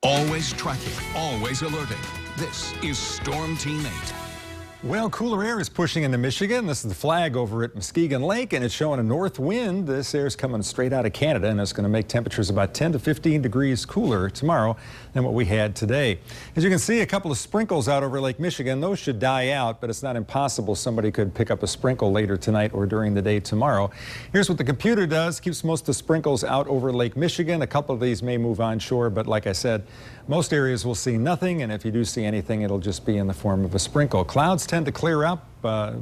Always tracking, always alerting. This is Storm Team 8. Well, cooler air is pushing into Michigan. This is the flag over at Muskegon Lake, and it's showing a north wind. This air is coming straight out of Canada, and it's going to make temperatures about 10 to 15 degrees cooler tomorrow than what we had today. As you can see, a couple of sprinkles out over Lake Michigan. Those should die out, but it's not impossible. Somebody could pick up a sprinkle later tonight or during the day tomorrow. Here's what the computer does. Keeps most of the sprinkles out over Lake Michigan. A couple of these may move onshore, but like I said, most areas will see nothing, and if you do see anything, it'll just be in the form of a sprinkle. Clouds tend to clear up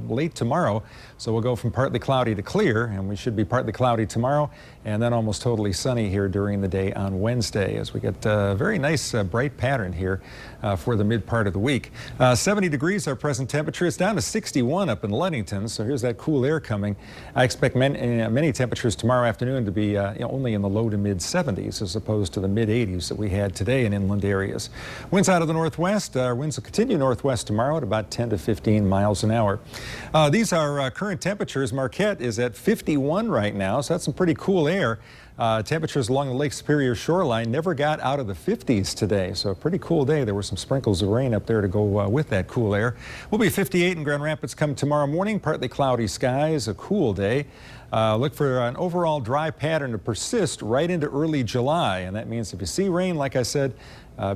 late tomorrow, so we'll go from partly cloudy to clear, and we should be partly cloudy tomorrow and then almost totally sunny here during the day on Wednesday as we get a very nice bright pattern here for the mid part of the week. 70 degrees our present temperature. It's down to 61 up in Ludington, so here's that cool air coming. I expect many temperatures tomorrow afternoon to be only in the low to mid 70s as opposed to the mid 80s that we had today in inland areas. Winds out of the northwest. Winds will continue northwest tomorrow at about 10 to 15 miles an hour. These are current temperatures. Marquette is at 51 right now, so that's some pretty cool air. Temperatures along the Lake Superior shoreline never got out of the 50s today, so a pretty cool day. There were some sprinkles of rain up there to go with that cool air. We'll be 58 in Grand Rapids come tomorrow morning. Partly cloudy skies, a cool day. Look for an overall dry pattern to persist right into early July, and that means if you see rain, like I said,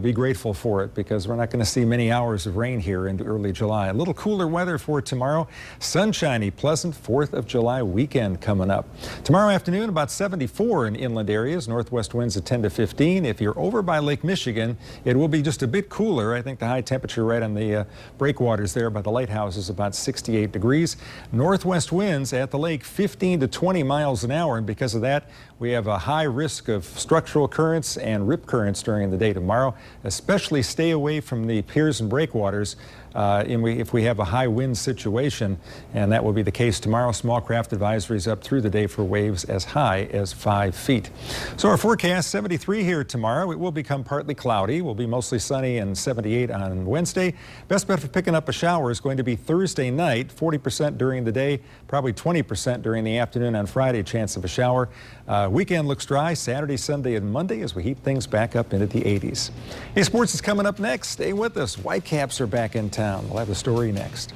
be grateful for it because we're not going to see many hours of rain here into early July. A little cooler weather for tomorrow. Sunshiny, pleasant 4th of July weekend coming up. Tomorrow afternoon, about 74 in inland areas. Northwest winds at 10 to 15. If you're over by Lake Michigan, it will be just a bit cooler. I think the high temperature right on the breakwaters there by the lighthouse is about 68 degrees. Northwest winds at the lake 15 to 20 miles an hour, and because of that, we have a high risk of structural currents and rip currents during the day tomorrow. Especially stay away from the piers and breakwaters if we have a high wind situation, and that will be the case tomorrow. Small craft advisories up through the day for waves as high as 5 feet. So our forecast, 73 here tomorrow. It will become partly cloudy. Will be mostly sunny and 78 on Wednesday. Best bet for picking up a shower is going to be Thursday night, 40% during the day, probably 20% during the afternoon on Friday, chance of a shower. Weekend looks dry Saturday, Sunday, and Monday as we heat things back up into the 80s. Hey, sports is coming up next. Stay with us. Whitecaps are back in town. We'll have the story next.